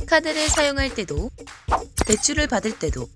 카드를 사용할 때도, 대출을 받을 때도,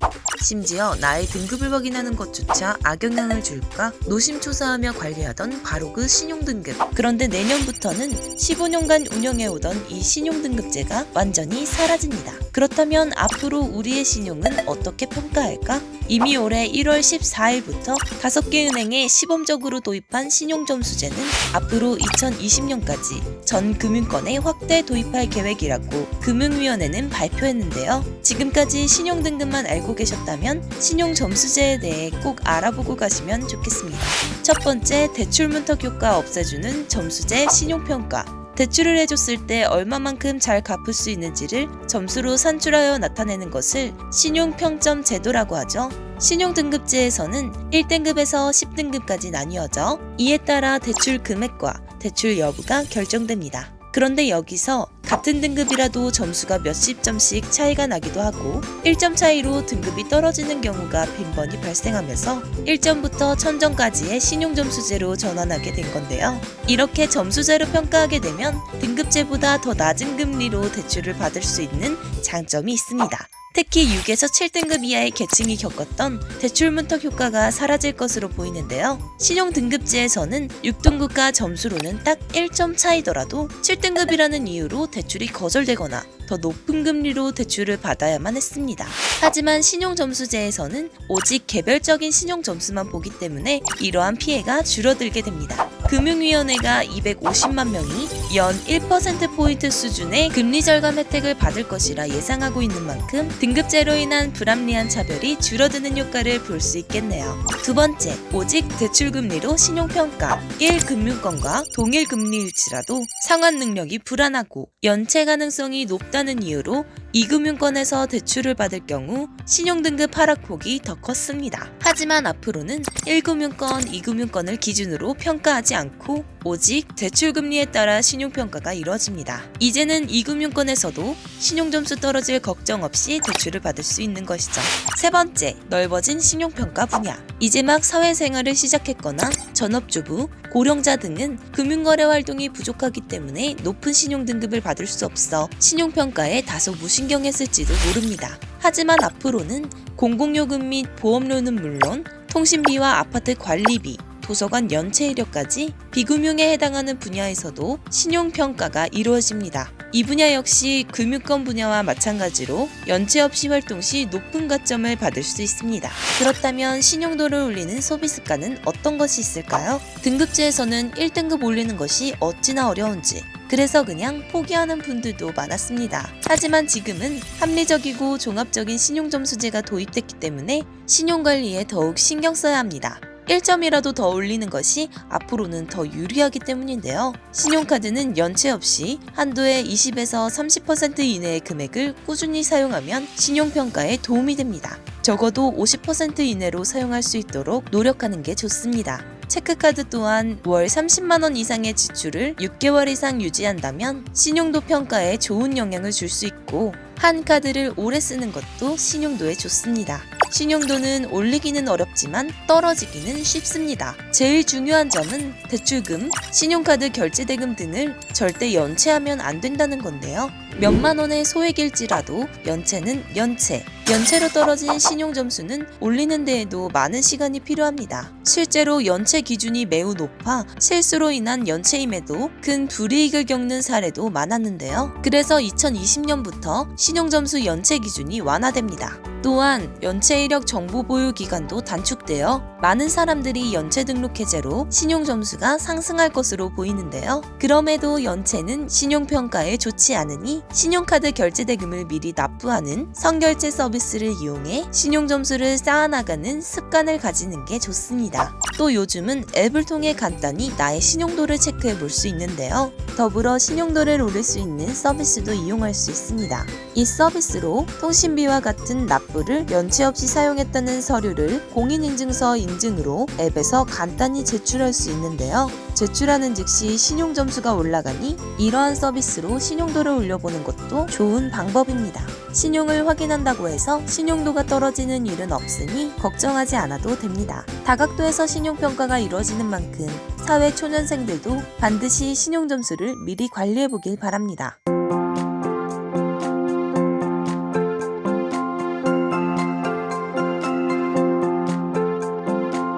심지어 나의 등급을 확인하는 것조차 악영향을 줄까 노심초사하며 관리하던 바로 그 신용등급. 그런데 내년부터는 15년간 운영해오던 이 신용등급제가 완전히 사라집니다. 그렇다면 앞으로 우리의 신용은 어떻게 평가할까? 이미 올해 1월 14일부터 5개 은행에 시범적으로 도입한 신용점수제는 앞으로 2020년까지 전 금융권에 확대 도입할 계획이라고 금융위원회는 발표했는데요. 지금까지 신용등급만 알고 계셨다면 신용점수제에 대해 꼭 알아보고 가시면 좋겠습니다. 첫 번째, 대출문턱 효과 없애주는 점수제 신용평가. 대출을 해줬을 때 얼마만큼 잘 갚을 수 있는지를 점수로 산출하여 나타내는 것을 신용평점 제도라고 하죠. 신용등급제에서는 1등급에서 10등급까지 나뉘어져 이에 따라 대출 금액과 대출 여부가 결정됩니다. 그런데 여기서 같은 등급이라도 점수가 몇십 점씩 차이가 나기도 하고 1점 차이로 등급이 떨어지는 경우가 빈번히 발생하면서 1점부터 1000점까지의 신용점수제로 전환하게 된 건데요. 이렇게 점수제로 평가하게 되면 등급제보다 더 낮은 금리로 대출을 받을 수 있는 장점이 있습니다. 특히 6에서 7등급 이하의 계층이 겪었던 대출문턱 효과가 사라질 것으로 보이는데요. 신용등급제에서는 6등급과 점수로는 딱 1점 차이더라도 7등급이라는 이유로 대출이 거절되거나 더 높은 금리로 대출을 받아야만 했습니다. 하지만 신용점수제에서는 오직 개별적인 신용점수만 보기 때문에 이러한 피해가 줄어들게 됩니다. 금융위원회가 250만 명이 연 1%포인트 수준의 금리 절감 혜택을 받을 것이라 예상하고 있는 만큼 등급제로 인한 불합리한 차별이 줄어드는 효과를 볼 수 있겠네요. 두 번째, 오직 대출금리로 신용평가. 1금융권과 동일 금리일지라도 상환 능력이 불안하고 연체 가능성이 높다는 이유로 2금융권에서 대출을 받을 경우 신용등급 하락폭이 더 컸습니다. 하지만 앞으로는 1금융권, 2금융권을 기준으로 평가하지 않고 오직 대출금리에 따라 신용평가가 이루어집니다. 이제는 2금융권에서도 신용점수 떨어질 걱정 없이 대출을 받을 수 있는 것이죠. 세 번째, 넓어진 신용평가 분야. 이제 막 사회생활을 시작했거나 전업주부, 고령자 등은 금융거래 활동이 부족하기 때문에 높은 신용등급을 받을 수 없어 신용평가에 다소 무신경했을지도 모릅니다. 하지만 앞으로는 공공요금 및 보험료는 물론 통신비와 아파트 관리비, 도서관 연체 이력까지 비금융에 해당하는 분야에서도 신용평가가 이루어집니다. 이 분야 역시 금융권 분야와 마찬가지로 연체 없이 활동 시 높은 가점을 받을 수 있습니다. 그렇다면 신용도를 올리는 서비스가는 어떤 것이 있을까요? 등급제에서는 1등급 올리는 것이 어찌나 어려운지 그래서 그냥 포기하는 분들도 많았습니다. 하지만 지금은 합리적이고 종합적인 신용점수제가 도입됐기 때문에 신용관리에 더욱 신경 써야 합니다. 1점이라도 더 올리는 것이 앞으로는 더 유리하기 때문인데요. 신용카드는 연체 없이 한도의 20에서 30% 이내의 금액을 꾸준히 사용하면 신용평가에 도움이 됩니다. 적어도 50% 이내로 사용할 수 있도록 노력하는 게 좋습니다. 체크카드 또한 월 30만원 이상의 지출을 6개월 이상 유지한다면 신용도 평가에 좋은 영향을 줄 수 있고 한 카드를 오래 쓰는 것도 신용도에 좋습니다. 신용도는 올리기는 어렵지만 떨어지기는 쉽습니다. 제일 중요한 점은 대출금, 신용카드 결제대금 등을 절대 연체하면 안 된다는 건데요. 몇만 원의 소액일지라도 연체는 연체. 연체로 떨어진 신용점수는 올리는 데에도 많은 시간이 필요합니다. 실제로 연체 기준이 매우 높아 실수로 인한 연체임에도 큰 불이익을 겪는 사례도 많았는데요. 그래서 2020년부터 신용점수 연체 기준이 완화됩니다. 또한 연체 이력 정보 보유 기간도 단축되어 많은 사람들이 연체 등록 해제로 신용점수가 상승할 것으로 보이는데요. 그럼에도 연체는 신용평가에 좋지 않으니 신용카드 결제대금을 미리 납부하는 선결제 서비스를 이용해 신용점수를 쌓아나가는 습관을 가지는 게 좋습니다. 또 요즘은 앱을 통해 간단히 나의 신용도를 체크해 볼 수 있는데요. 더불어 신용도를 올릴 수 있는 서비스도 이용할 수 있습니다. 이 서비스로 통신비와 같은 납부를 연체 없이 사용했다는 서류를 공인인증서 인증으로 앱에서 간단히 제출할 수 있는데요. 제출하는 즉시 신용점수가 올라가니 이러한 서비스로 신용도를 올려보는 것도 좋은 방법입니다. 신용을 확인한다고 해서 신용도가 떨어지는 일은 없으니 걱정하지 않아도 됩니다. 다각도에서 신용평가가 이루어지는 만큼 사회 초년생들도 반드시 신용점수를 미리 관리해보길 바랍니다.